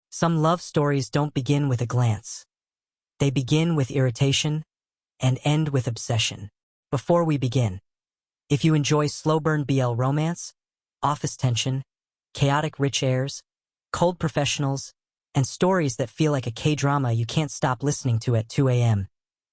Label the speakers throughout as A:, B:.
A: Some love stories don't begin with a glance. They begin with irritation and end with obsession. Before we begin, if you enjoy slow-burn BL romance, office tension, chaotic rich airs, cold professionals, and stories that feel like a K-drama you can't stop listening to at 2 a.m.,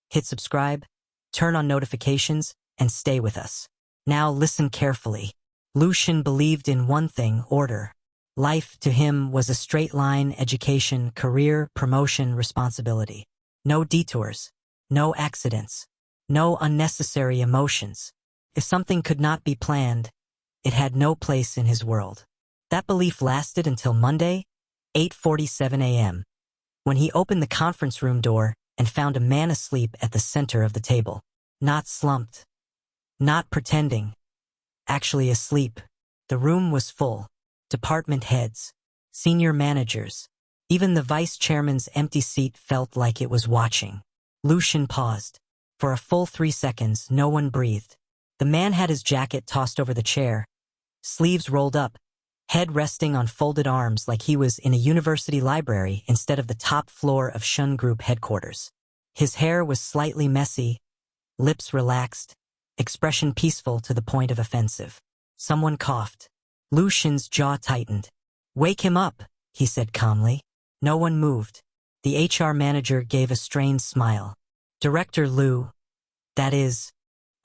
A: hit subscribe, turn on notifications, and stay with us. Now listen carefully. Lucian believed in one thing: order. Life to him was a straight line: education, career, promotion, responsibility. No detours, no accidents, no unnecessary emotions. If something could not be planned, it had no place in his world. That belief lasted until Monday, 8:47 a.m., when he opened the conference room door and found a man asleep at the center of the table. Not slumped, not pretending, actually asleep. The room was full. Department heads, senior managers, even the vice chairman's empty seat felt like it was watching. Lucian paused. For a full 3 seconds, no one breathed. The man had his jacket tossed over the chair, sleeves rolled up, head resting on folded arms like he was in a university library instead of the top floor of Shun Group headquarters. His hair was slightly messy, lips relaxed, expression peaceful to the point of offensive. Someone coughed. Lucian's jaw tightened. "Wake him up," he said calmly. No one moved. The HR manager gave a strained smile. "Director Liu, that is,"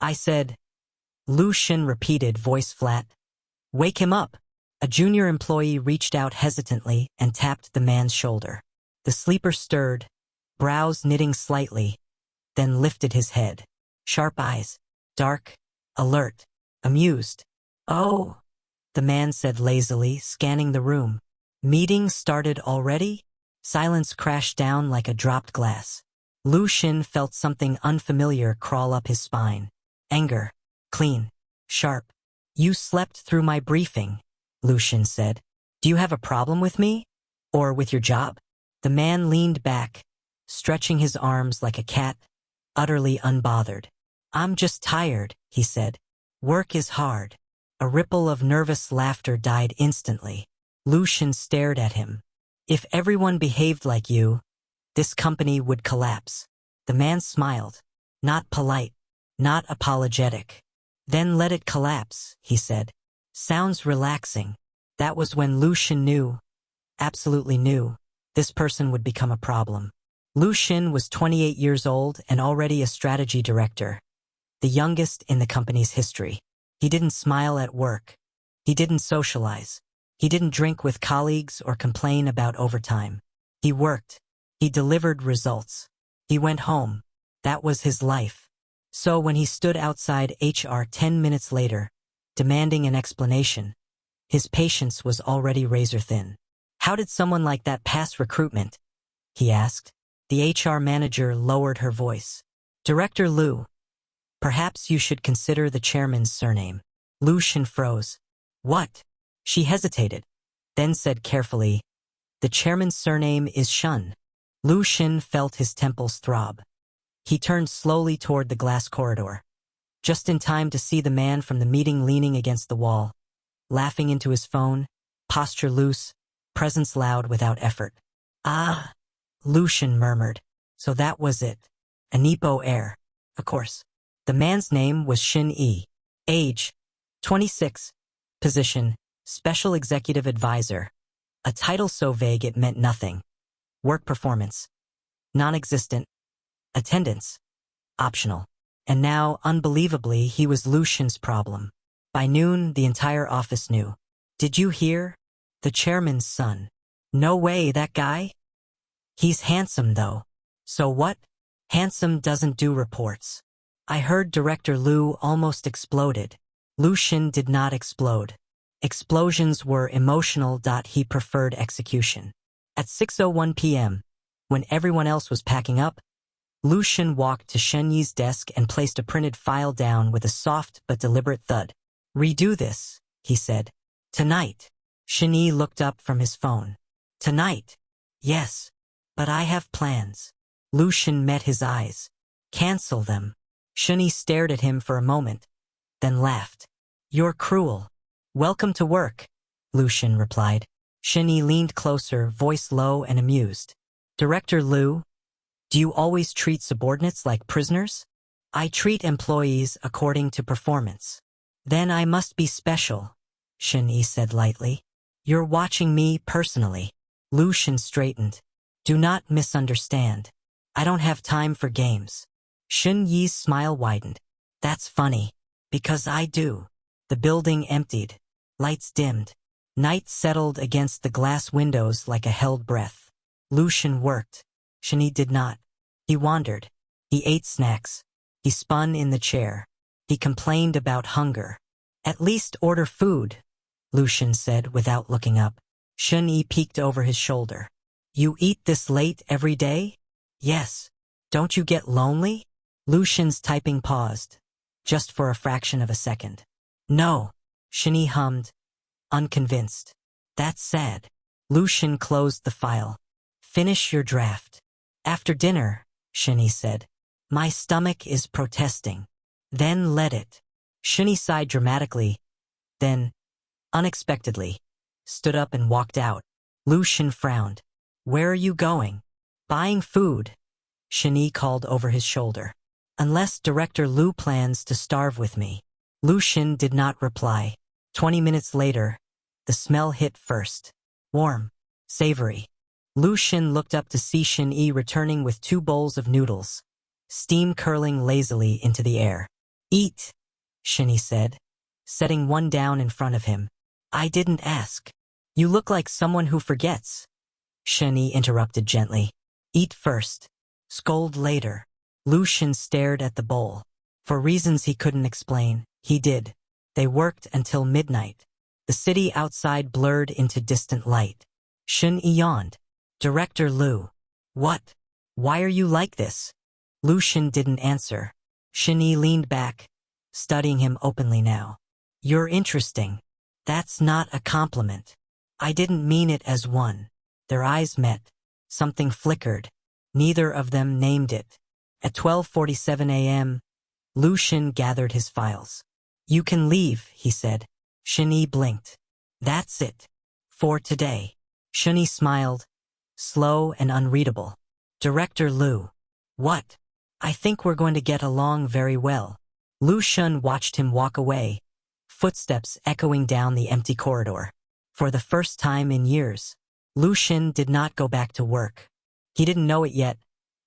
A: I said. Lucian repeated, voice flat. "Wake him up." A junior employee reached out hesitantly and tapped the man's shoulder. The sleeper stirred, brows knitting slightly, then lifted his head. Sharp eyes, dark, alert, amused. "Oh," the man said lazily, scanning the room. "Meeting started already?" Silence crashed down like a dropped glass. Lucian felt something unfamiliar crawl up his spine. Anger. Clean. Sharp. "You slept through my briefing," Lucian said. "Do you have a problem with me? Or with your job?" The man leaned back, stretching his arms like a cat, utterly unbothered. "I'm just tired," he said. "Work is hard." A ripple of nervous laughter died instantly. Lucian stared at him. "If everyone behaved like you, this company would collapse." The man smiled. Not polite, not apologetic. "Then let it collapse," he said. "Sounds relaxing." That was when Lucian knew, absolutely knew, this person would become a problem. Lucian was 28 years old and already a strategy director, the youngest in the company's history. He didn't smile at work. He didn't socialize. He didn't drink with colleagues or complain about overtime. He worked. He delivered results. He went home. That was his life. So when he stood outside HR 10 minutes later, demanding an explanation, his patience was already razor thin. "How did someone like that pass recruitment?" he asked. The HR manager lowered her voice. "Director Liu, perhaps you should consider the chairman's surname." Lucian froze. "What?" She hesitated, then said carefully, "The chairman's surname is Shun." Lucian felt his temples throb. He turned slowly toward the glass corridor, just in time to see the man from the meeting leaning against the wall, laughing into his phone, posture loose, presence loud without effort. "Ah," Lucian murmured. So that was it. A Nipo heir. Of course. The man's name was Shin Yi. Age, 26. Position, Special Executive Advisor. A title so vague it meant nothing. Work performance, non-existent. Attendance, optional. And now, unbelievably, he was Lucian's problem. By noon, the entire office knew. "Did you hear? The chairman's son." "No way, that guy?" "He's handsome, though." "So what? Handsome doesn't do reports." "I heard Director Liu almost exploded." Lucian did not explode. Explosions were emotional. He preferred execution. At 6:01 p.m., when everyone else was packing up, Lucian walked to Shen Yi's desk and placed a printed file down with a soft but deliberate thud. "Redo this," he said. "Tonight." Shen Yi looked up from his phone. "Tonight?" "Yes, but I have plans." Lucian met his eyes. "Cancel them." Shen Yi stared at him for a moment, then laughed. "You're cruel." "Welcome to work," Lucian replied. Shin-Yi leaned closer, voice low and amused. Director Liu, do you always treat subordinates like prisoners? I treat employees according to performance. Then I must be special, Shin-Yi said lightly. You're watching me personally. Lu Shin straightened. Do not misunderstand. I don't have time for games. Shin-Yi's smile widened. That's funny. Because I do. The building emptied. Lights dimmed. Night settled against the glass windows like a held breath. Lu Shin worked. Shin-Yi did not. He wandered. He ate snacks. He spun in the chair. He complained about hunger. At least order food, Lu Shin said without looking up. Shin-Yi peeked over his shoulder. You eat this late every day? Yes. Don't you get lonely? Lu Shin's typing paused, just for a fraction of a second. No, Shin-Yi hummed, unconvinced. That's sad. Lu Shin closed the file. Finish your draft. After dinner, Shin-Yi said. My stomach is protesting. Then let it. Shin-Yi sighed dramatically, then, unexpectedly, stood up and walked out. Lu Shin frowned. Where are you going? Buying food, Shin-Yi called over his shoulder. Unless Director Liu plans to starve with me. Lu Shin did not reply. 20 minutes later, the smell hit first. Warm, savory. Lu Shin looked up to see Shin-Yi returning with 2 bowls of noodles, steam curling lazily into the air. Eat, Shin-Yi said, setting one down in front of him. I didn't ask. You look like someone who forgets. Shin-Yi interrupted gently. Eat first. Scold later. Lu Shin stared at the bowl. For reasons he couldn't explain, he did. They worked until midnight. The city outside blurred into distant light. Shin-Yi yawned. Director Liu. What? Why are you like this? Lu Shin didn't answer. Shin-Yi leaned back, studying him openly now. You're interesting. That's not a compliment. I didn't mean it as one. Their eyes met. Something flickered. Neither of them named it. At 12:47 a.m., Lu Shin gathered his files. You can leave, he said. Shin-Yi blinked. That's it. For today. Shin-Yi smiled, slow and unreadable. Director Liu. What? I think we're going to get along very well. Lu Shin watched him walk away, footsteps echoing down the empty corridor. For the first time in years, Lu Shin did not go back to work. He didn't know it yet,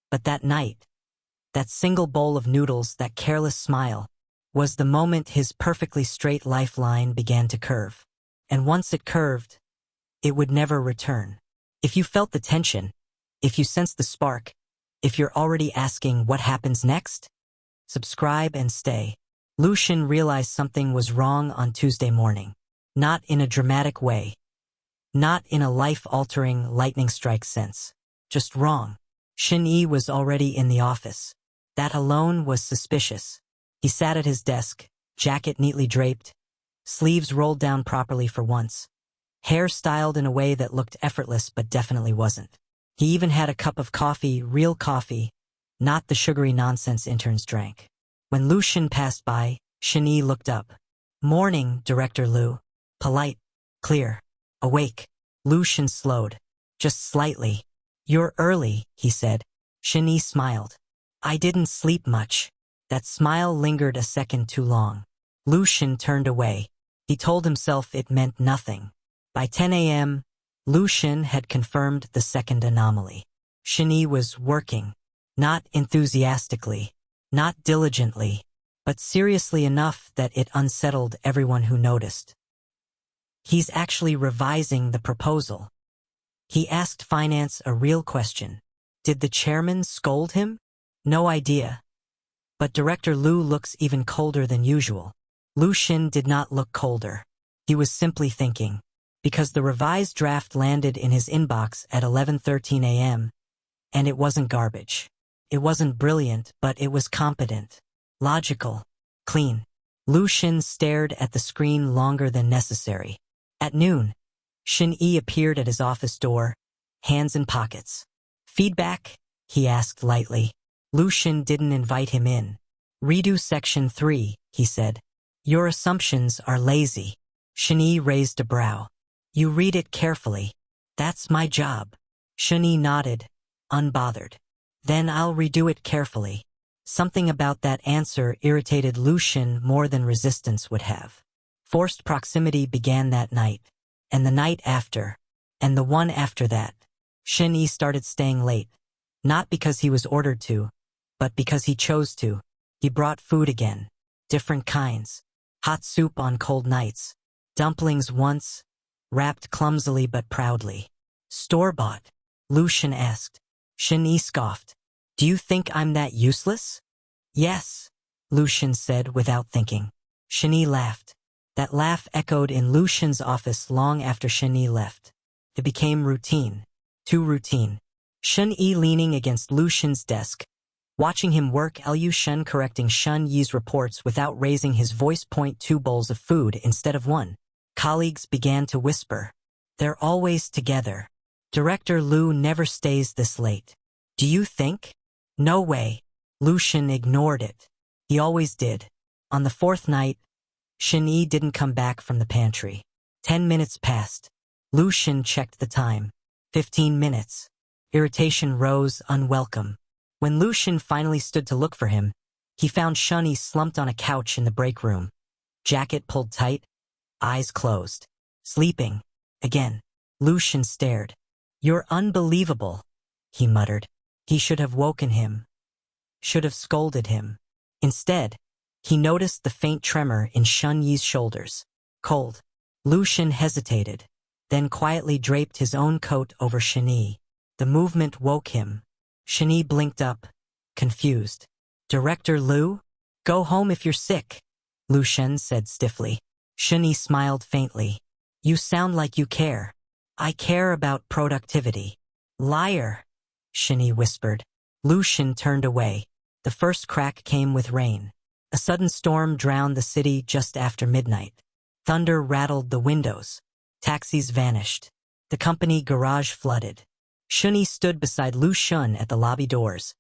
A: but that night, that single bowl of noodles, that careless smile, was the moment his perfectly straight lifeline began to curve. And once it curved, it would never return. If you felt the tension, if you sensed the spark, if you're already asking what happens next, subscribe and stay. Lu Shin realized something was wrong on Tuesday morning. Not in a dramatic way. Not in a life-altering lightning strike sense. Just wrong. Shin-Yi was already in the office. That alone was suspicious. He sat at his desk, jacket neatly draped, sleeves rolled down properly for once, hair styled in a way that looked effortless but definitely wasn't. He even had a cup of coffee, real coffee, not the sugary nonsense interns drank. When Lu Shin passed by, Shin-Yi looked up. Morning, Director Liu. Polite, clear, awake. Lu Shin slowed, just slightly. You're early, he said. Shin-Yi smiled. I didn't sleep much. That smile lingered a second too long. Lu Shin turned away. He told himself it meant nothing. By 10 a.m., Lu Shin had confirmed the second anomaly. Shin-Yi was working, not enthusiastically, not diligently, but seriously enough that it unsettled everyone who noticed. He's actually revising the proposal. He asked finance a real question. Did the chairman scold him? No idea. But Director Liu looks even colder than usual. Lu Shin did not look colder. He was simply thinking. Because the revised draft landed in his inbox at 11:13 a.m., and it wasn't garbage. It wasn't brilliant, but it was competent, logical, clean. Lu Shin stared at the screen longer than necessary. At noon, Shin-Yi appeared at his office door, hands in pockets. Feedback? He asked lightly. Lu Shin didn't invite him in. Redo section 3, he said. Your assumptions are lazy. Shin-Yi raised a brow. You read it carefully. That's my job. Shani nodded, unbothered. Then I'll redo it carefully. Something about that answer irritated Lucian more than resistance would have. Forced proximity began that night, and the night after, and the one after that. Shani started staying late, not because he was ordered to, but because he chose to. He brought food again, different kinds, hot soup on cold nights, dumplings once, wrapped clumsily but proudly. Store-bought? Lucian asked. Shani scoffed. Do you think I'm that useless? Yes, Lucian said without thinking. Shani laughed. That laugh echoed in Lucian's office long after Shani left. It became routine. Too routine. Shun-Yi leaning against Lucian's desk, watching him work. Lucian correcting Shun-Yi's reports without raising his voice. 2 bowls of food instead of 1. Colleagues began to whisper. They're always together. Director Liu never stays this late. Do you think? No way. Lucian ignored it. He always did. On the 4th night, Shun-Yi didn't come back from the pantry. 10 minutes passed. Lucian checked the time. 15 minutes. Irritation rose unwelcome. When Lucian finally stood to look for him, he found Shun-Yi slumped on a couch in the break room. Jacket pulled tight, eyes closed. Sleeping. Again. Lucian stared. You're unbelievable, he muttered. He should have woken him. Should have scolded him. Instead, he noticed the faint tremor in Shun-Yi's shoulders. Cold. Lucian hesitated, then quietly draped his own coat over Shun-Yi. The movement woke him. Shun-Yi blinked up, confused. Director Liu? Go home if you're sick, Lucian said stiffly. Shun-Yi smiled faintly. You sound like you care. I care about productivity. Liar, Shun-Yi whispered. Lucian turned away. The first crack came with rain. A sudden storm drowned the city just after midnight. Thunder rattled the windows. Taxis vanished. The company garage flooded. Shun-Yi stood beside Lucian at the lobby doors,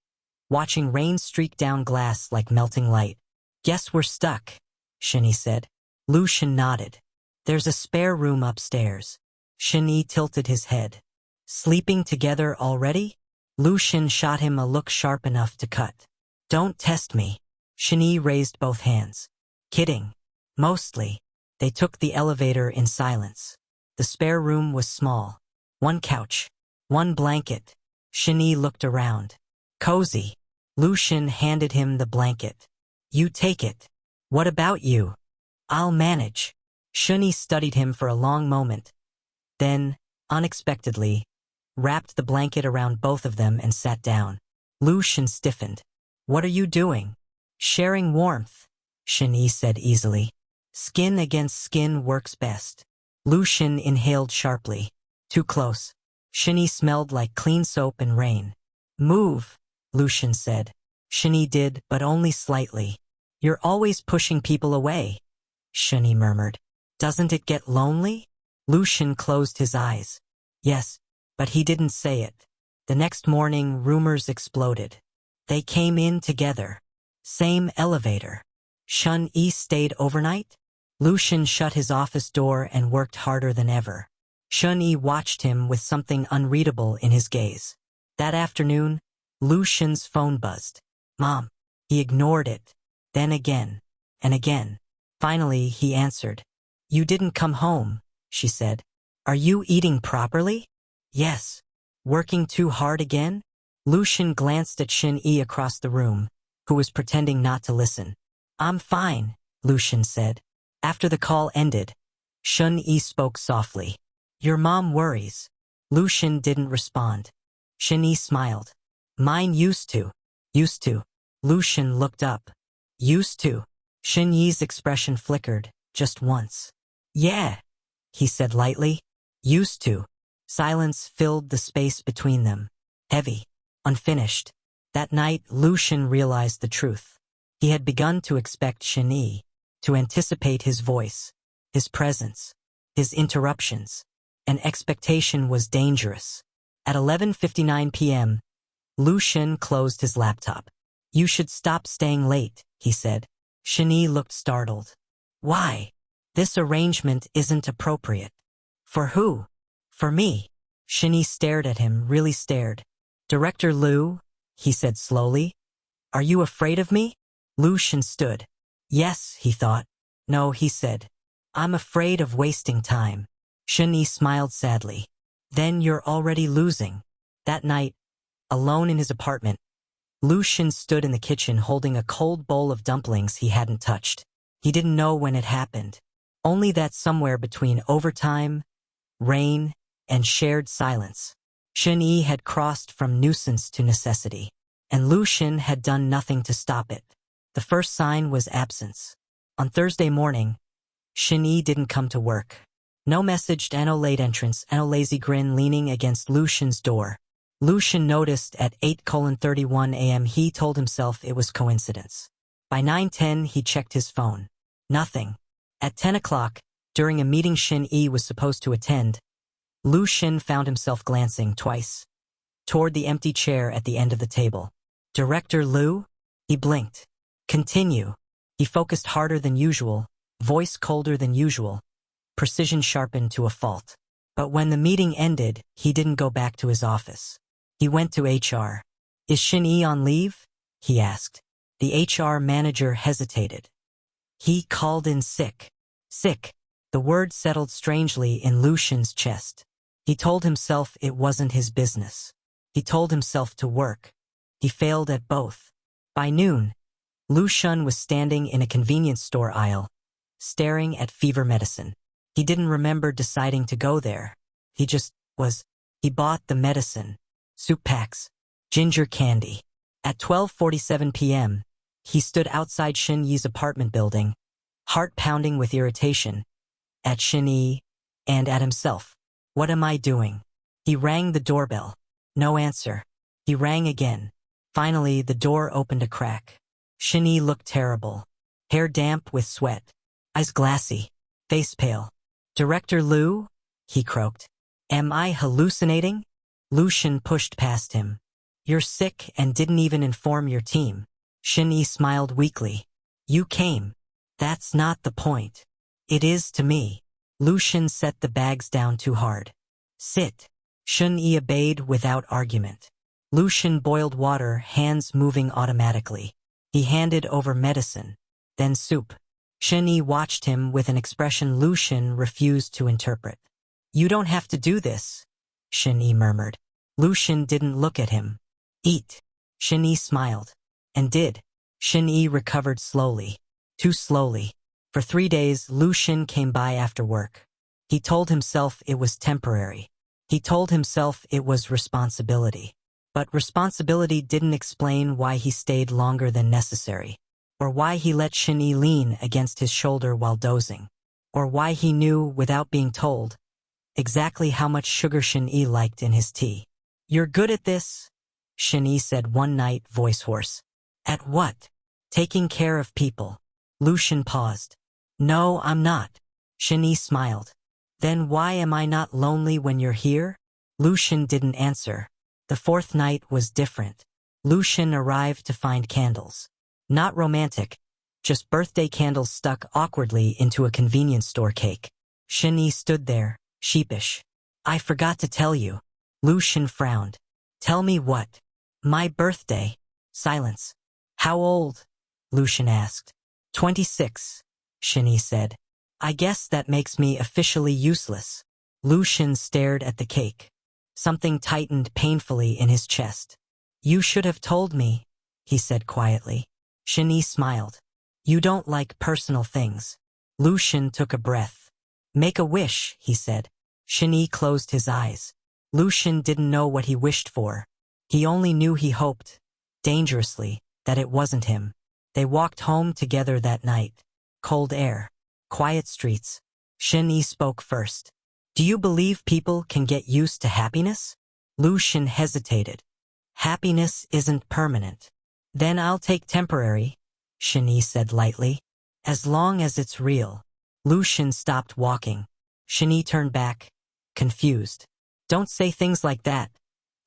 A: watching rain streak down glass like melting light. Guess we're stuck, Shun-Yi said. Lucian nodded. There's a spare room upstairs. Shun-Yi tilted his head. Sleeping together already? Lucian shot him a look sharp enough to cut. Don't test me. Shun-Yi raised both hands. Kidding. Mostly. They took the elevator in silence. The spare room was small. 1 couch. 1 blanket. Shun-Yi looked around. Cozy. Lucian handed him the blanket. You take it. What about you? I'll manage. Shun-Yi studied him for a long moment. Then, unexpectedly, wrapped the blanket around both of them and sat down. Lucian stiffened. What are you doing? Sharing warmth, Shun-Yi said easily. Skin against skin works best. Lucian inhaled sharply. Too close. Shun-Yi smelled like clean soap and rain. Move, Lucian said. Shun-Yi did, but only slightly. You're always pushing people away, Shun-Yi murmured. Doesn't it get lonely? Lucian closed his eyes. Yes, but he didn't say it. The next morning, rumors exploded. They came in together. Same elevator. Shun-Yi stayed overnight? Lucian shut his office door and worked harder than ever. Shun-Yi watched him with something unreadable in his gaze. That afternoon, Lucian's phone buzzed. Mom. He ignored it. Then again. And again. Finally, he answered. You didn't come home, she said. Are you eating properly? Yes. Working too hard again? Lucian glanced at Shun-Yi across the room, who was pretending not to listen. I'm fine, Lucian said. After the call ended, Shun-Yi spoke softly. Your mom worries. Lucian didn't respond. Shun-Yi smiled. Mine used to. Used to. Lucian looked up. Used to. Shun-Yi's expression flickered, just once. Yeah, he said lightly. Used to. Silence filled the space between them. Heavy. Unfinished. That night, Lucian realized the truth. He had begun to expect Shun-Yi, to anticipate his voice, his presence, his interruptions. An expectation was dangerous. At 11:59 p.m., Lucian closed his laptop. You should stop staying late, he said. Shun-Yi looked startled. Why? This arrangement isn't appropriate. For who? For me. Shin Yi stared at him, really stared. Director Liu, he said slowly. Are you afraid of me? Lu Shin stood. Yes, he thought. No, he said. I'm afraid of wasting time. Shin Yi smiled sadly. Then you're already losing. That night, alone in his apartment, Lu Shin stood in the kitchen holding a cold bowl of dumplings he hadn't touched. He didn't know when it happened. Only that somewhere between overtime, rain, and shared silence, Shin Yi had crossed from nuisance to necessity, and Lu Shin had done nothing to stop it. The first sign was absence. On Thursday morning, Shin Yi didn't come to work. No message, no late entrance, no lazy grin leaning against Lu Shin's door. Lu Shin noticed at 8:31 a.m. He told himself it was coincidence. By 9:10 he checked his phone. Nothing. At 10 o'clock, during a meeting Shin Yi was supposed to attend, Lu Shin found himself glancing twice toward the empty chair at the end of the table. Director Liu? He blinked. Continue. He focused harder than usual, voice colder than usual, precision sharpened to a fault. But when the meeting ended, he didn't go back to his office. He went to HR. Is Shin Yi on leave? He asked. The HR manager hesitated. He called in sick. Sick. The word settled strangely in Lu Shin's chest. He told himself it wasn't his business. He told himself to work. He failed at both. By noon, Lu Shin was standing in a convenience store aisle, staring at fever medicine. He didn't remember deciding to go there. He just was. He bought the medicine, soup packs, ginger candy. At 12:47 p.m., he stood outside Shin Yi's apartment building, heart pounding with irritation, at Shin Yi and at himself. What am I doing? He rang the doorbell. No answer. He rang again. Finally, the door opened a crack. Shin Yi looked terrible. Hair damp with sweat. Eyes glassy. Face pale. Director Liu? He croaked. Am I hallucinating? Lu Shin pushed past him. You're sick and didn't even inform your team. Shin Yi smiled weakly. You came. That's not the point. It is to me. Lu Shin set the bags down too hard. Sit. Shin Yi obeyed without argument. Lu Shin boiled water, hands moving automatically. He handed over medicine, then soup. Shin Yi watched him with an expression Lu Shin refused to interpret. You don't have to do this, Shin Yi murmured. Lu Shin didn't look at him. Eat. Shin Yi smiled. And did. Shin Yi recovered slowly. Too slowly. For 3 days, Lu Shin came by after work. He told himself it was temporary. He told himself it was responsibility. But responsibility didn't explain why he stayed longer than necessary, or why he let Shin Yi lean against his shoulder while dozing, or why he knew, without being told, exactly how much sugar Shin Yi liked in his tea. You're good at this, Shin Yi said one night, voice hoarse. At what? Taking care of people. Lu Shin paused. No, I'm not. Shin Yi smiled. Then why am I not lonely when you're here? Lu Shin didn't answer. The fourth night was different. Lu Shin arrived to find candles. Not romantic, just birthday candles stuck awkwardly into a convenience store cake. Shin Yi stood there, sheepish. I forgot to tell you. Lu Shin frowned. Tell me what? My birthday. Silence. How old? Lu Shin asked. 26, Shin Yi said. I guess that makes me officially useless. Lu Shin stared at the cake. Something tightened painfully in his chest. You should have told me, he said quietly. Shin Yi smiled. You don't like personal things. Lu Shin took a breath. Make a wish, he said. Shin Yi closed his eyes. Lu Shin didn't know what he wished for. He only knew he hoped, dangerously, that it wasn't him. They walked home together that night. Cold air. Quiet streets. Shin Yi spoke first. Do you believe people can get used to happiness? Lu Shin hesitated. Happiness isn't permanent. Then I'll take temporary, Shin Yi said lightly. As long as it's real. Lu Shin stopped walking. Shin Yi turned back, confused. Don't say things like that,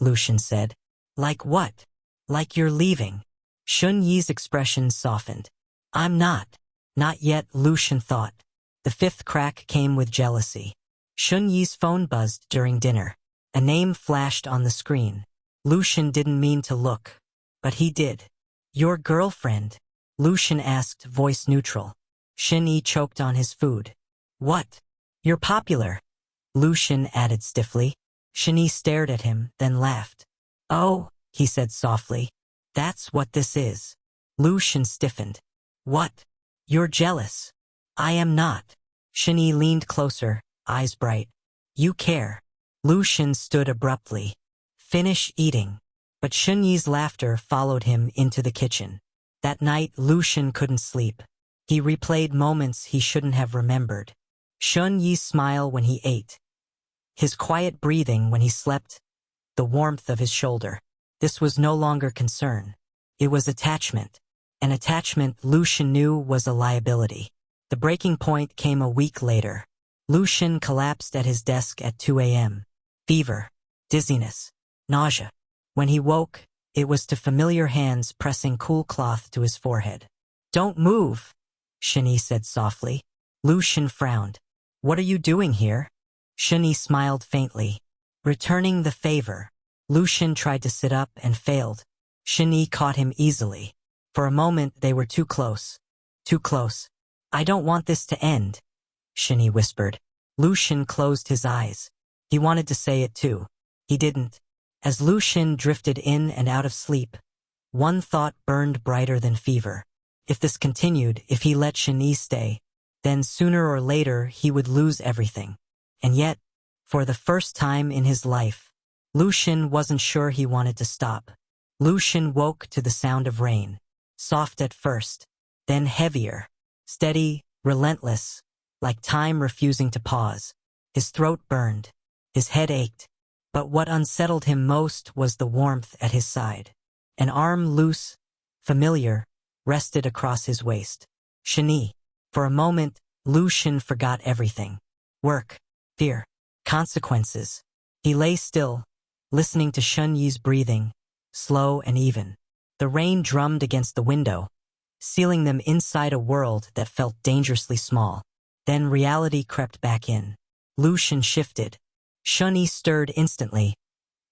A: Lu Shin said. Like what? Like you're leaving. Shin Yi's expression softened. I'm not. Not yet, Lu Shin thought. The fifth crack came with jealousy. Shun Yi's phone buzzed during dinner. A name flashed on the screen. Lucian didn't mean to look, but he did. Your girlfriend? Lucian asked, voice neutral. Shin Yi choked on his food. What? You're popular, Lucian added stiffly. Shin Yi stared at him, then laughed. Oh, he said softly. That's what this is. Lucian stiffened. What? You're jealous. I am not. Shin Yi leaned closer, eyes bright. You care. Lucian stood abruptly. Finish eating. But Shun Yi's laughter followed him into the kitchen. That night, Lucian couldn't sleep. He replayed moments he shouldn't have remembered. Shun Yi's smile when he ate. His quiet breathing when he slept. The warmth of his shoulder. This was no longer concern. It was attachment. An attachment Lucian knew was a liability. The breaking point came a week later. Lucian collapsed at his desk at 2 a.m. Fever, dizziness, nausea. When he woke, it was to familiar hands pressing cool cloth to his forehead. Don't move, Shin Yi said softly. Lucian frowned. What are you doing here? Shin Yi smiled faintly. Returning the favor. Lucian tried to sit up and failed. Shin Yi caught him easily. For a moment they were too close. Too close. I don't want this to end, Shin Yi whispered. Lucian closed his eyes. He wanted to say it too. He didn't. As Lucian drifted in and out of sleep, one thought burned brighter than fever. If this continued, if he let Shin Yi stay, then sooner or later he would lose everything. And yet, for the first time in his life, Lucian wasn't sure he wanted to stop. Lucian woke to the sound of rain. Soft at first, then heavier, steady, relentless, like time refusing to pause. His throat burned. His head ached. But what unsettled him most was the warmth at his side. An arm loose, familiar, rested across his waist. Shin Yi. For a moment, Lucian forgot everything. Work, fear, consequences. He lay still, listening to Shun Yi's breathing, slow and even. The rain drummed against the window, sealing them inside a world that felt dangerously small. Then reality crept back in. Lucian shifted. Shun Yi stirred instantly,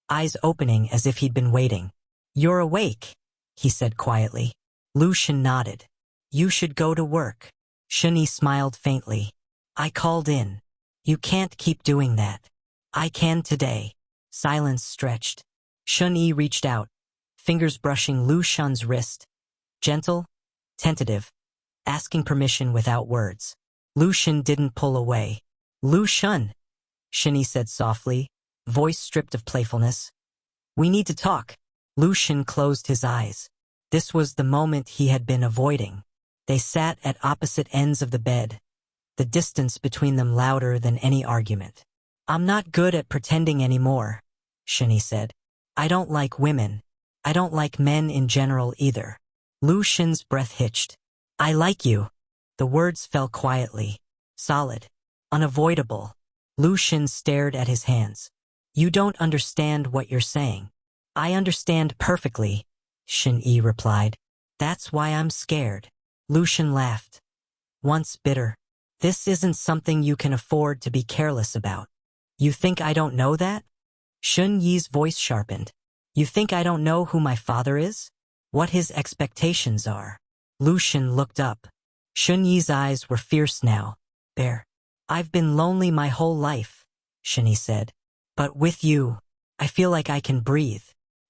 A: eyes opening as if he'd been waiting. You're awake, he said quietly. Lucian nodded. You should go to work. Shun Yi smiled faintly. I called in. You can't keep doing that. I can today. Silence stretched. Shun Yi reached out, fingers brushing Lucian's wrist. Gentle, tentative, asking permission without words. Lucian didn't pull away. Lucian, Shin Yi said softly, voice stripped of playfulness. We need to talk. Lucian closed his eyes. This was the moment he had been avoiding. They sat at opposite ends of the bed, the distance between them louder than any argument. I'm not good at pretending anymore, Shin Yi said. I don't like women. I don't like men in general either. Lucian's breath hitched. I like you. The words fell quietly, solid, unavoidable. Lucian stared at his hands. You don't understand what you're saying. I understand perfectly, Shin Yi replied. That's why I'm scared. Lucian laughed. Once bitter. This isn't something you can afford to be careless about. You think I don't know that? Shun Yi's voice sharpened. You think I don't know who my father is? What his expectations are? Lucian looked up. Shun Yi's eyes were fierce now. Bear. I've been lonely my whole life, Shin Yi said. But with you, I feel like I can breathe.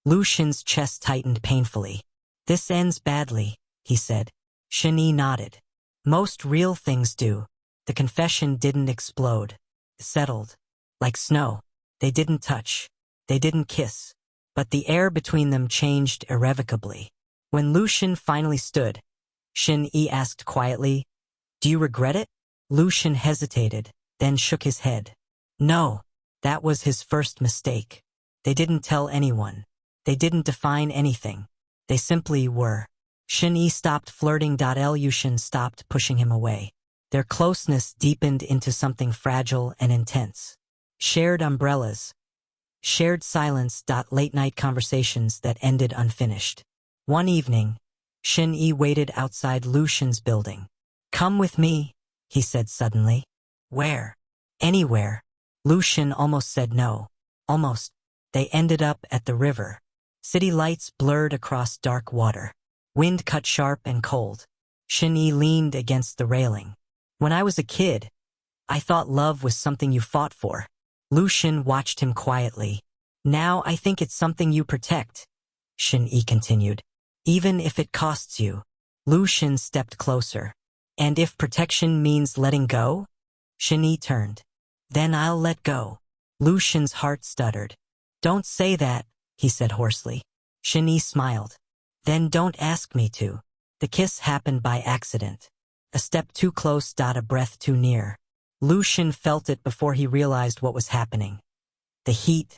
A: Lucian's chest tightened painfully. This ends badly, he said. Shin Yi nodded. Most real things do. The confession didn't explode. It settled. Like snow. They didn't touch. They didn't kiss. But the air between them changed irrevocably. When Lucian finally stood, Shin Yi asked quietly, Do you regret it? Lucian hesitated, then shook his head. No, that was his first mistake. They didn't tell anyone. They didn't define anything. They simply were. Shin Yi stopped flirting. Lucian stopped pushing him away. Their closeness deepened into something fragile and intense. Shared umbrellas. Shared silence. Late-night conversations that ended unfinished. One evening, Shin Yi waited outside Lucian's building. Come with me, he said suddenly. Where? Anywhere. Lucian almost said no. Almost. They ended up at the river. City lights blurred across dark water. Wind cut sharp and cold. Shin-Yi leaned against the railing. When I was a kid, I thought love was something you fought for. Lucian watched him quietly. Now I think it's something you protect, Shin-Yi continued. Even if it costs you. Lucian stepped closer. And if protection means letting go? Shin-Yi turned. Then I'll let go. Lucian's heart stuttered. Don't say that, he said hoarsely. Shin-Yi smiled. Then don't ask me to. The kiss happened by accident. A step too close, a breath too near. Lucian felt it before he realized what was happening. The heat,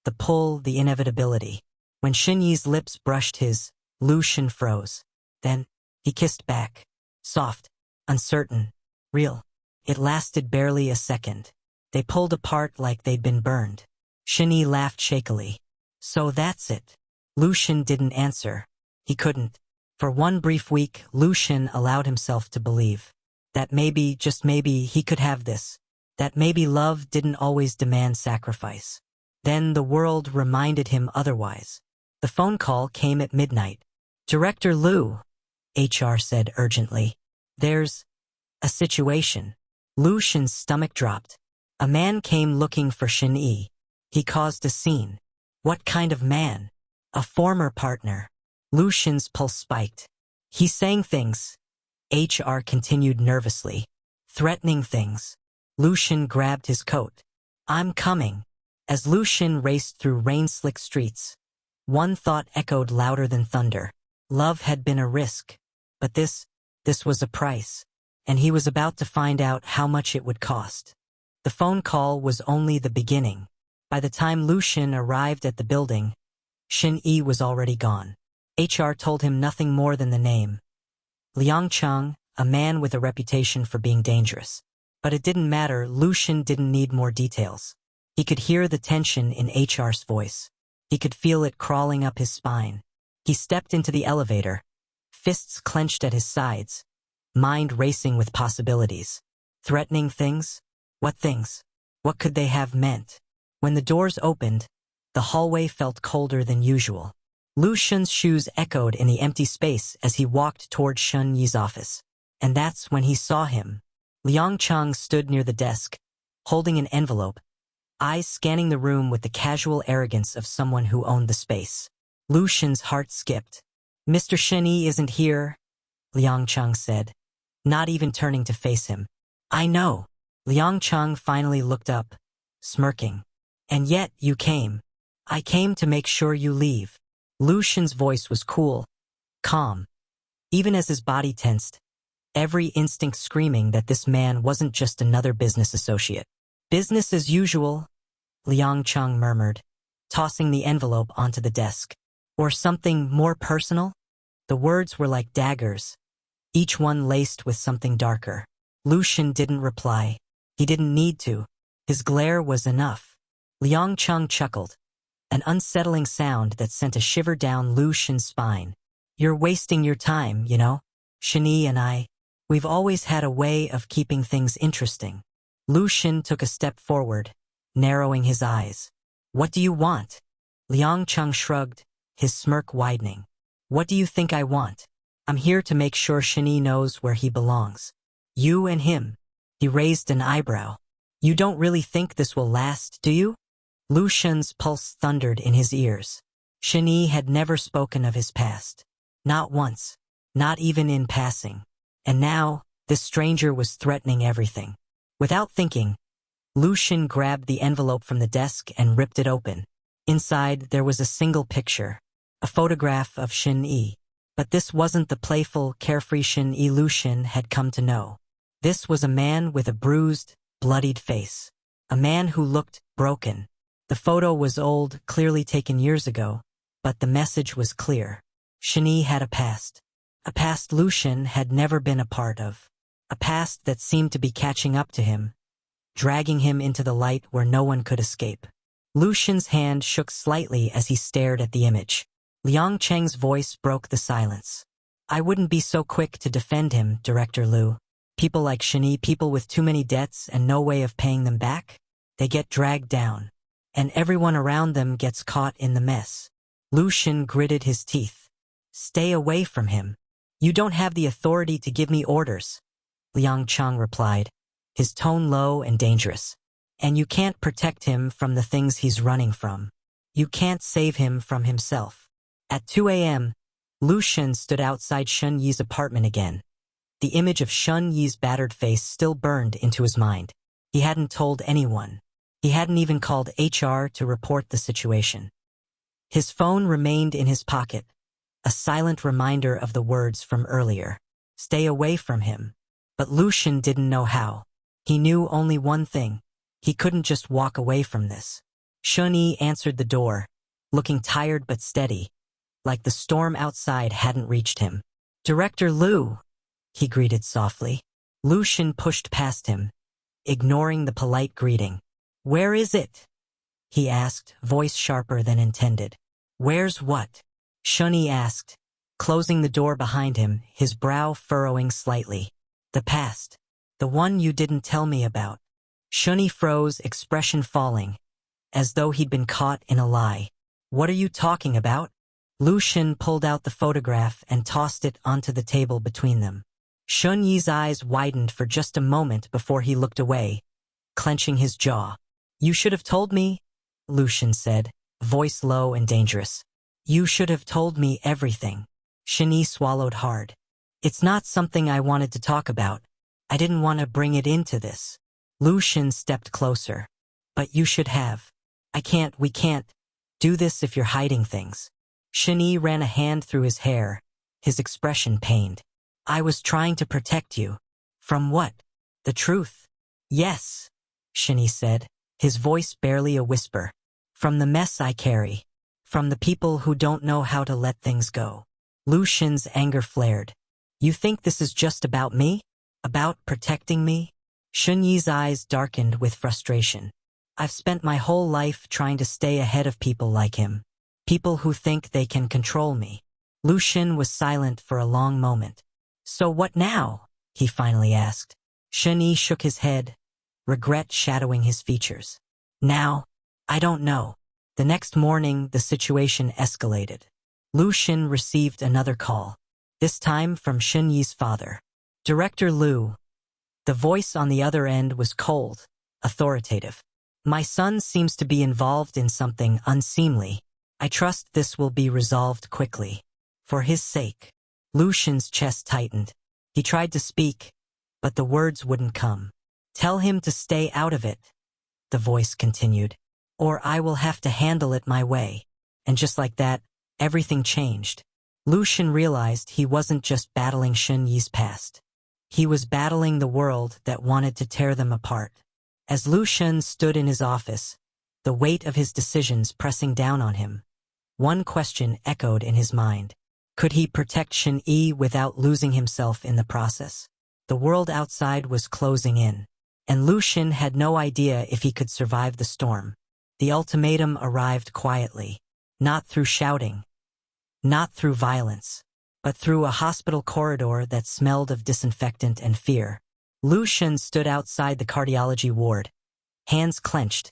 A: the pull, the inevitability. When Shin-Yi's lips brushed his, Lucian froze. Then, he kissed back. Soft, uncertain, real. It lasted barely a second. They pulled apart like they'd been burned. Shin-Yi laughed shakily. So that's it. Lucian didn't answer. He couldn't. For one brief week, Lucian allowed himself to believe that maybe, just maybe, he could have this. That maybe love didn't always demand sacrifice. Then the world reminded him otherwise. The phone call came at midnight. Director Liu, HR said urgently. There's a situation. Lucian's stomach dropped. A man came looking for Shin-Yi. He caused a scene. What kind of man? A former partner. Lucian's pulse spiked. He's saying things. HR continued nervously. Threatening things. Lucian grabbed his coat. I'm coming. As Lucian raced through rain-slick streets, one thought echoed louder than thunder. Love had been a risk. But this was a price. And he was about to find out how much it would cost. The phone call was only the beginning. By the time Lucian arrived at the building, Shin-Yi was already gone. HR told him nothing more than the name. Liang Cheng, a man with a reputation for being dangerous. But it didn't matter, Lucian didn't need more details. He could hear the tension in HR's voice. He could feel it crawling up his spine. He stepped into the elevator, fists clenched at his sides, mind racing with possibilities. Threatening things? What things? What could they have meant? When the doors opened, the hallway felt colder than usual. Lucian's shoes echoed in the empty space as he walked toward Shin-Yi's office. And that's when he saw him. Liang Cheng stood near the desk, holding an envelope, eyes scanning the room with the casual arrogance of someone who owned the space. Lucian's heart skipped. Mr. Shin-Yi isn't here, Liang Cheng said, not even turning to face him. I know. Liang Cheng finally looked up, smirking. And yet you came. I came to make sure you leave. Lucian's voice was cool, calm. Even as his body tensed, every instinct screaming that this man wasn't just another business associate. Business as usual, Liang Cheng murmured, tossing the envelope onto the desk. Or something more personal? The words were like daggers, each one laced with something darker. Lucian didn't reply. He didn't need to. His glare was enough. Liang Cheng chuckled, an unsettling sound that sent a shiver down Lucian's spine. You're wasting your time, you know? Shin-Yi and I, we've always had a way of keeping things interesting. Lucian took a step forward, narrowing his eyes. What do you want? Liang Cheng shrugged, his smirk widening. What do you think I want? I'm here to make sure Shin-Yi knows where he belongs. You and him. He raised an eyebrow. You don't really think this will last, do you? Lucian's pulse thundered in his ears. Shin-Yi had never spoken of his past. Not once. Not even in passing. And now, this stranger was threatening everything. Without thinking, Lucian grabbed the envelope from the desk and ripped it open. Inside, there was a single picture. A photograph of Shin-Yi. But this wasn't the playful, carefree Shin-Yi Lucian had come to know. This was a man with a bruised, bloodied face. A man who looked broken. The photo was old, clearly taken years ago, but the message was clear. Shin-Yi had a past. A past Lucian had never been a part of. A past that seemed to be catching up to him, dragging him into the light where no one could escape. Lucian's hand shook slightly as he stared at the image. Liang Cheng's voice broke the silence. I wouldn't be so quick to defend him, Director Liu. People like Shin-Yi, people with too many debts and no way of paying them back? They get dragged down, and everyone around them gets caught in the mess. Lu Xun gritted his teeth. Stay away from him. You don't have the authority to give me orders, Liang Chang replied, his tone low and dangerous. And you can't protect him from the things he's running from. You can't save him from himself. At 2 a.m., Lu Xun stood outside Shun Yi's apartment again. The image of Shun Yi's battered face still burned into his mind. He hadn't told anyone. He hadn't even called HR to report the situation. His phone remained in his pocket, a silent reminder of the words from earlier. Stay away from him. But Lu Xun didn't know how. He knew only one thing. He couldn't just walk away from this. Shun Yi answered the door, looking tired but steady, like the storm outside hadn't reached him. Director Lu, he greeted softly. Lu Xun pushed past him, ignoring the polite greeting. Where is it? He asked, voice sharper than intended. Where's what? Shun Yi asked, closing the door behind him, his brow furrowing slightly. The past. The one you didn't tell me about. Shun Yi froze, expression falling, as though he'd been caught in a lie. What are you talking about? Lu Xun pulled out the photograph and tossed it onto the table between them. Shun Yi's eyes widened for just a moment before he looked away, clenching his jaw. You should have told me, Lu Xun said, voice low and dangerous. You should have told me everything. Shun Yi swallowed hard. It's not something I wanted to talk about. I didn't want to bring it into this. Lu Xun stepped closer. But you should have. We can't do this if you're hiding things. Shun Yi ran a hand through his hair, his expression pained. I was trying to protect you. From what? The truth. Yes, Shun Yi said, his voice barely a whisper. From the mess I carry. From the people who don't know how to let things go. Lu Xun's anger flared. You think this is just about me? About protecting me? Shun Yi's eyes darkened with frustration. I've spent my whole life trying to stay ahead of people like him. People who think they can control me. Lu Xun was silent for a long moment. So what now? He finally asked. Shun Yi shook his head, regret shadowing his features. Now, I don't know. The next morning, the situation escalated. Lu Xun received another call, this time from Shun Yi's father. Director Lu. The voice on the other end was cold, authoritative. My son seems to be involved in something unseemly. I trust this will be resolved quickly. For his sake. Lu Xun's chest tightened. He tried to speak, but the words wouldn't come. Tell him to stay out of it, the voice continued, or I will have to handle it my way. And just like that, everything changed. Lu Xun realized he wasn't just battling Shun Yi's past. He was battling the world that wanted to tear them apart. As Lu Xun stood in his office, the weight of his decisions pressing down on him, one question echoed in his mind. Could he protect Shun Yi without losing himself in the process? The world outside was closing in, and Lu Xun had no idea if he could survive the storm. The ultimatum arrived quietly, not through shouting, not through violence, but through a hospital corridor that smelled of disinfectant and fear. Lu Xun stood outside the cardiology ward, hands clenched,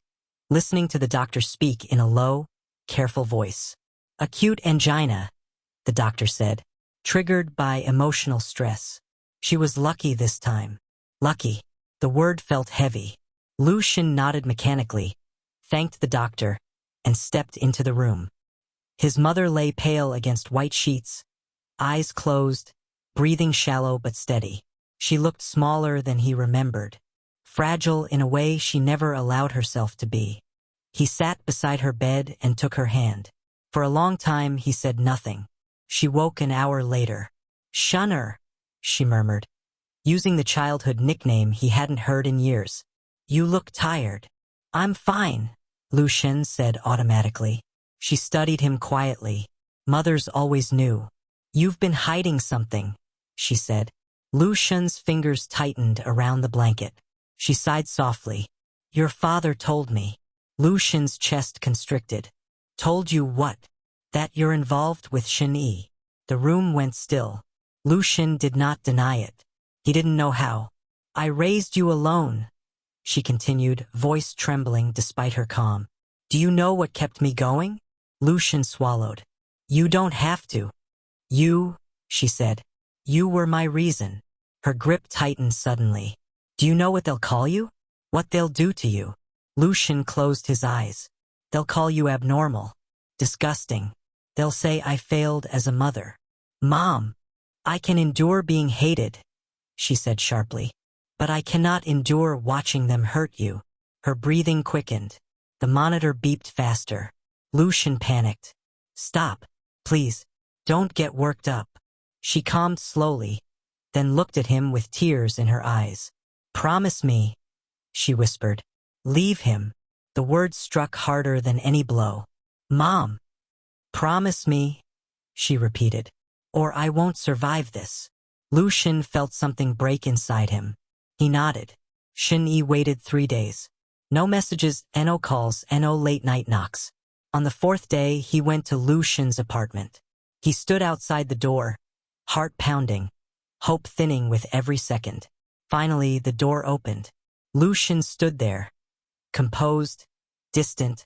A: listening to the doctor speak in a low, careful voice. Acute angina, the doctor said, triggered by emotional stress. She was lucky this time. Lucky. The word felt heavy. Lu Xun nodded mechanically, thanked the doctor, and stepped into the room. His mother lay pale against white sheets, eyes closed, breathing shallow but steady. She looked smaller than he remembered, fragile in a way she never allowed herself to be. He sat beside her bed and took her hand. For a long time he said nothing. She woke an hour later. Shunner, she murmured, using the childhood nickname he hadn't heard in years. You look tired. I'm fine, Lu Xun said automatically. She studied him quietly. Mothers always knew. You've been hiding something, she said. Lu Xun's fingers tightened around the blanket. She sighed softly. Your father told me. Lu Xun's chest constricted. Told you what? That you're involved with Shun Yi. The room went still. Lu Xun did not deny it. He didn't know how. I raised you alone, she continued, voice trembling despite her calm. Do you know what kept me going? Lucian swallowed. You don't have to. You, she said. You were my reason. Her grip tightened suddenly. Do you know what they'll call you? What they'll do to you? Lucian closed his eyes. They'll call you abnormal. Disgusting. They'll say I failed as a mother. Mom, I can endure being hated, she said sharply. But I cannot endure watching them hurt you. Her breathing quickened. The monitor beeped faster. Lucian panicked. Stop, please. Don't get worked up. She calmed slowly, then looked at him with tears in her eyes. Promise me, she whispered. Leave him. The words struck harder than any blow. Mom. Promise me, she repeated, or I won't survive this. Lucian felt something break inside him. He nodded. Shin-Yi waited 3 days. No messages, no calls, no late-night knocks. On the 4th day, he went to Lucian's apartment. He stood outside the door, heart pounding, hope thinning with every second. Finally, the door opened. Lucian stood there, composed, distant,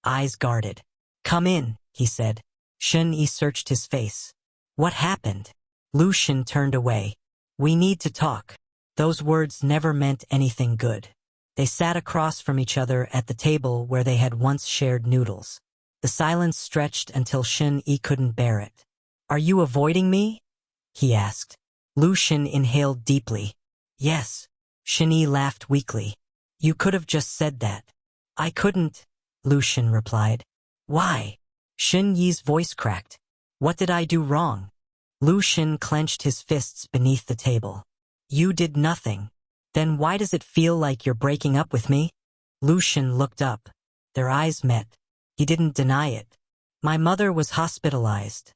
A: eyes guarded. Come in, he said. Shin-Yi searched his face. What happened? Lucian turned away. We need to talk. Those words never meant anything good. They sat across from each other at the table where they had once shared noodles. The silence stretched until Shin-Yi couldn't bear it. Are you avoiding me? He asked. Lucian inhaled deeply. Yes. Shin-Yi laughed weakly. You could have just said that. I couldn't, Lucian replied. Why? Shin-Yi's voice cracked. What did I do wrong? Lucian clenched his fists beneath the table. You did nothing. Then why does it feel like you're breaking up with me? Lucian looked up. Their eyes met. He didn't deny it. My mother was hospitalized,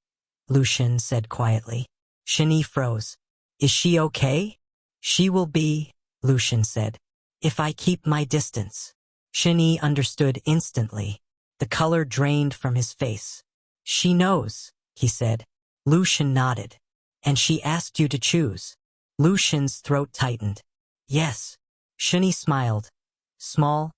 A: Lucian said quietly. Shin-Yi froze. Is she okay? She will be, Lucian said, if I keep my distance. Shin-Yi understood instantly. The color drained from his face. She knows, he said. Lucian nodded. And she asked you to choose. Lucian's throat tightened. Yes. Shin-Yi smiled. Small,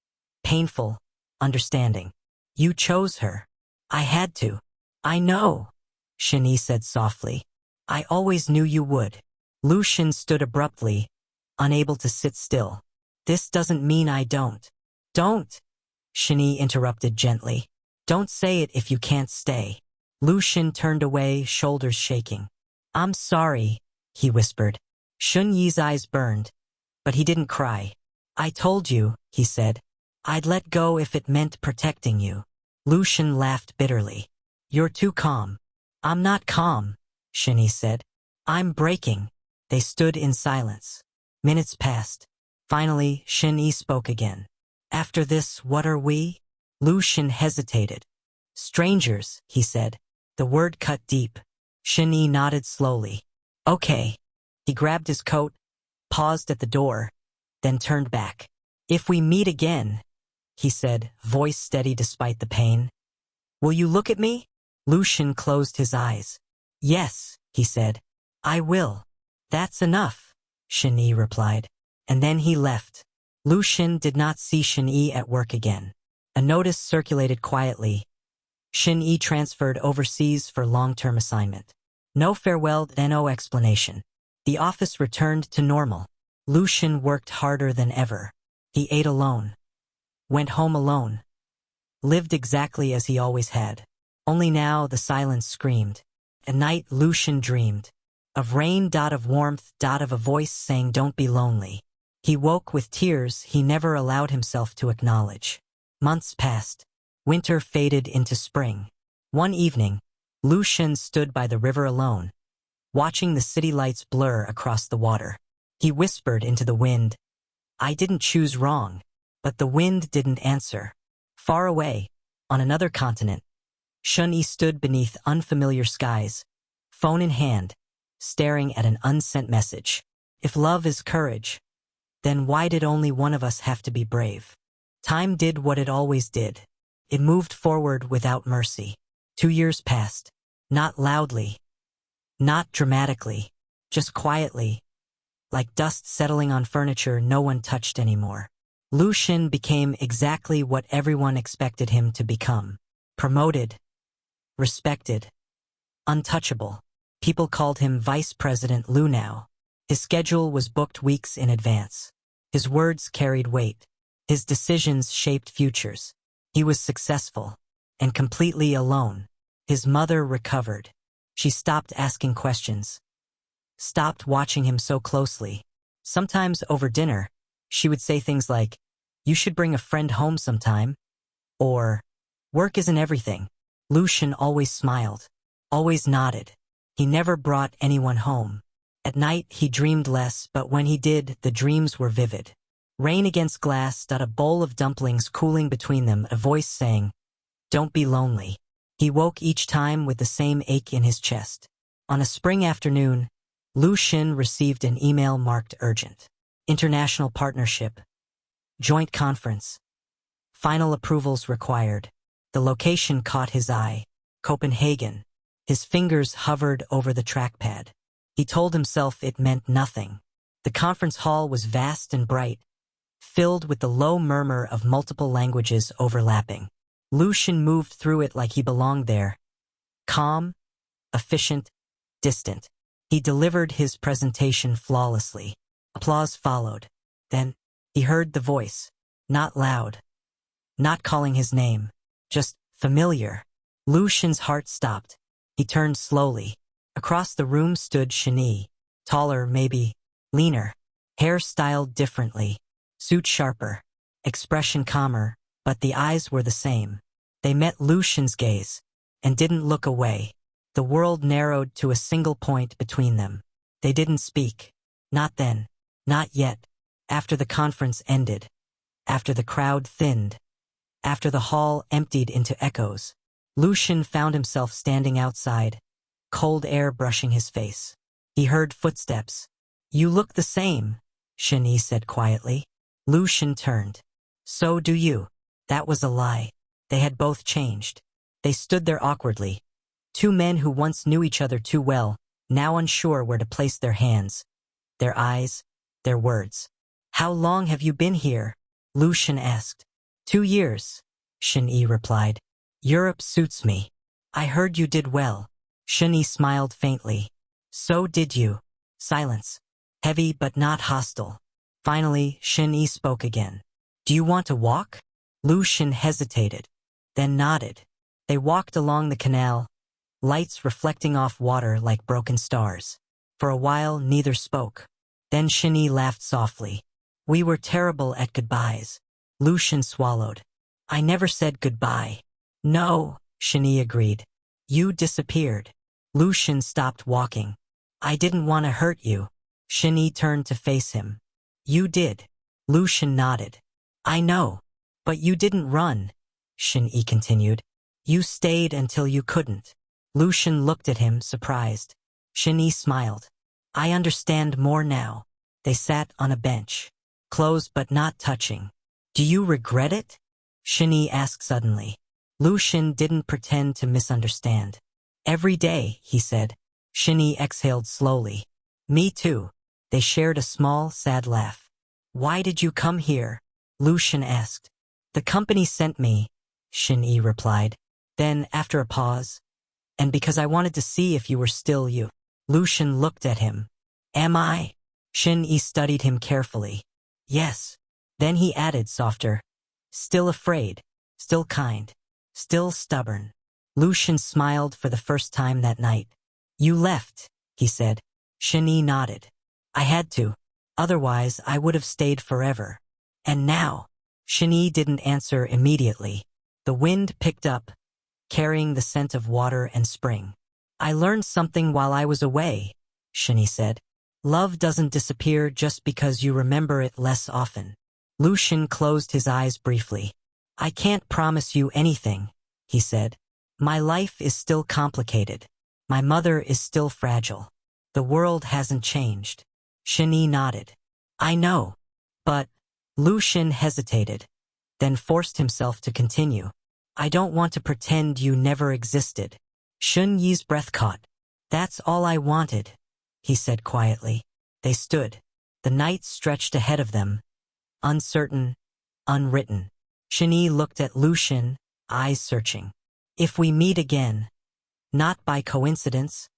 A: painful, understanding. You chose her. I had to. I know, Shin-Yi said softly. I always knew you would. Lucian stood abruptly, unable to sit still. This doesn't mean I don't. Don't, Shin-Yi interrupted gently. Don't say it if you can't stay. Lucian turned away, shoulders shaking. I'm sorry, he whispered. Shun-Yi's eyes burned, but he didn't cry. I told you, he said. I'd let go if it meant protecting you. Lucian laughed bitterly. You're too calm. I'm not calm, Shin-Yi said. I'm breaking. They stood in silence. Minutes passed. Finally, Shin-Yi spoke again. After this, what are we? Lucian hesitated. Strangers, he said. The word cut deep. Shin-Yi nodded slowly. Okay. He grabbed his coat, paused at the door, then turned back. If we meet again, he said, voice steady despite the pain. Will you look at me? Lucian closed his eyes. Yes, he said. I will. That's enough, Shin-Yi replied. And then he left. Lucian did not see Shin-Yi at work again. A notice circulated quietly. Shin-Yi transferred overseas for long-term assignment. No farewell, no explanation. The office returned to normal. Lucian worked harder than ever. He ate alone. Went home alone. Lived exactly as he always had. Only now the silence screamed. At night Lucian dreamed. Of rain, of warmth, of a voice saying don't be lonely. He woke with tears he never allowed himself to acknowledge. Months passed. Winter faded into spring. One evening, Lucian stood by the river alone, watching the city lights blur across the water. He whispered into the wind, I didn't choose wrong, but the wind didn't answer. Far away, on another continent, Shun-Yi stood beneath unfamiliar skies, phone in hand, staring at an unsent message. If love is courage, then why did only one of us have to be brave? Time did what it always did. It moved forward without mercy. 2 years passed. Not loudly. Not dramatically. Just quietly. Like dust settling on furniture no one touched anymore. Lu Xun became exactly what everyone expected him to become. Promoted, respected, untouchable. People called him Vice President Lu now. His schedule was booked weeks in advance. His words carried weight. His decisions shaped futures. He was successful and completely alone. His mother recovered. She stopped asking questions, stopped watching him so closely. Sometimes over dinner, she would say things like, "You should bring a friend home sometime," or, "Work isn't everything." Lu Xun always smiled, always nodded. He never brought anyone home. At night, he dreamed less, but when he did, the dreams were vivid. Rain against glass, a bowl of dumplings cooling between them, a voice saying, "Don't be lonely." He woke each time with the same ache in his chest. On a spring afternoon, Lu Xun received an email marked urgent. International partnership. Joint conference. Final approvals required. The location caught his eye. Copenhagen. His fingers hovered over the trackpad. He told himself it meant nothing. The conference hall was vast and bright, filled with the low murmur of multiple languages overlapping. Lu Xun moved through it like he belonged there. Calm, efficient, distant. He delivered his presentation flawlessly. Applause followed. Then, he heard the voice. Not loud. Not calling his name. Just familiar. Lu Xun's heart stopped. He turned slowly. Across the room stood Shani. Taller, maybe. Leaner. Hair styled differently. Suit sharper. Expression calmer, but the eyes were the same. They met Lu Xun's gaze, and didn't look away. The world narrowed to a single point between them. They didn't speak. Not then. Not yet. After the conference ended. After the crowd thinned. After the hall emptied into echoes. Lu Xun found himself standing outside, cold air brushing his face. He heard footsteps. "You look the same," Shani said quietly. Lu Xun turned. "So do you." That was a lie. They had both changed. They stood there awkwardly. Two men who once knew each other too well, now unsure where to place their hands, their eyes, their words. "How long have you been here?" Lu Xun asked. 2 years, Shani replied. "Europe suits me. I heard you did well." Shani smiled faintly. "So did you." Silence. Heavy but not hostile. Finally, Shani spoke again. "Do you want to walk?" Lu Xun hesitated, then nodded. They walked along the canal, lights reflecting off water like broken stars. For a while, neither spoke. Then Shani laughed softly. "We were terrible at goodbyes." Lu Xun swallowed. "I never said goodbye." "No," Shani agreed. "You disappeared." Lu Xun stopped walking. "I didn't want to hurt you." Shani turned to face him. "You did." Lu Xun nodded. "I know. But you didn't run," Shani continued. "You stayed until you couldn't." Lu Xun looked at him, surprised. Shani smiled. "I understand more now." They sat on a bench, close but not touching. "Do you regret it?" Shani asked suddenly. Lu Xun didn't pretend to misunderstand. "Every day," he said. Shani exhaled slowly. "Me too." They shared a small, sad laugh. "Why did you come here?" Lu Xun asked. "The company sent me," Shani replied. Then, after a pause, "And because I wanted to see if you were still you." Lu Xun looked at him. "Am I?" Shani studied him carefully. "Yes." Then he added softer, "Still afraid, still kind, still stubborn." Lu Xun smiled for the first time that night. "You left," he said. Shani nodded. "I had to. Otherwise, I would have stayed forever." "And now?" Shani didn't answer immediately. The wind picked up, carrying the scent of water and spring. "I learned something while I was away," Shani said. "Love doesn't disappear just because you remember it less often." Lu Xun closed his eyes briefly. "I can't promise you anything," he said. "My life is still complicated. My mother is still fragile. The world hasn't changed." Shani nodded. "I know. But..." Lu Xun hesitated, then forced himself to continue. "I don't want to pretend you never existed." Shun Yi's breath caught. "That's all I wanted," he said quietly. They stood. The night stretched ahead of them, uncertain, unwritten. Shani looked at Lucian, eyes searching. If we meet again, not by coincidence,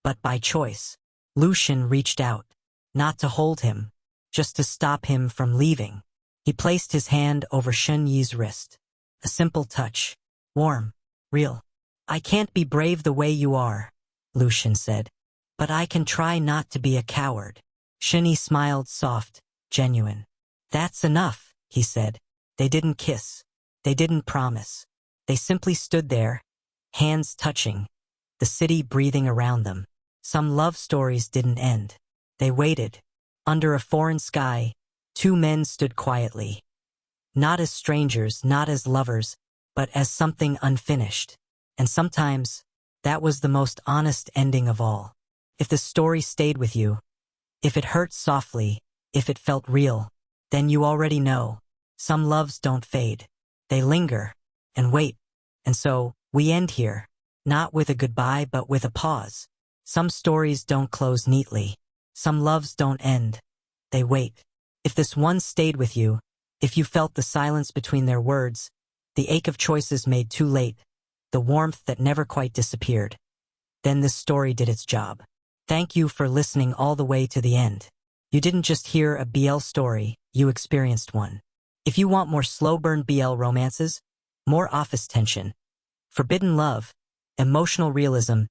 A: but by choice. Lucian reached out, not to hold him, just to stop him from leaving. He placed his hand over Shun Yi's wrist. A simple touch. Warm. Real. I can't be brave the way you are, Lucian said. But I can try not to be a coward. Shun Yi smiled soft, genuine. That's enough, he said. They didn't kiss. They didn't promise. They simply stood there, hands touching, the city breathing around them. Some love stories didn't end. They waited. Under a foreign sky, two men stood quietly. Not as strangers, not as lovers, but as something unfinished. And sometimes, that was the most honest ending of all. If the story stayed with you, if it hurt softly, if it felt real, then you already know. Some loves don't fade. They linger and wait. And so, we end here. Not with a goodbye, but with a pause. Some stories don't close neatly. Some loves don't end. They wait. If this one stayed with you, if you felt the silence between their words, the ache of choices made too late, the warmth that never quite disappeared, then this story did its job. Thank you for listening all the way to the end. You didn't just hear a BL story, you experienced one. If you want more slow-burn BL romances, more office tension, forbidden love, emotional realism,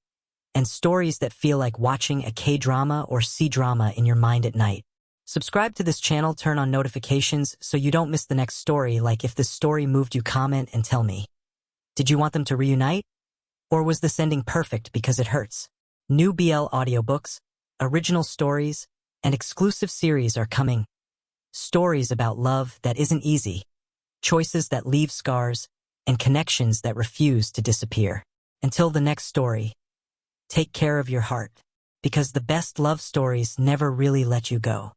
A: and stories that feel like watching a K-drama or C-drama in your mind at night, subscribe to this channel, turn on notifications so you don't miss the next story. Like, if this story moved you, comment and tell me. Did you want them to reunite? Or was this ending perfect because it hurts? New BL audiobooks, original stories, and exclusive series are coming. Stories about love that isn't easy, choices that leave scars, and connections that refuse to disappear. Until the next story, take care of your heart, because the best love stories never really let you go.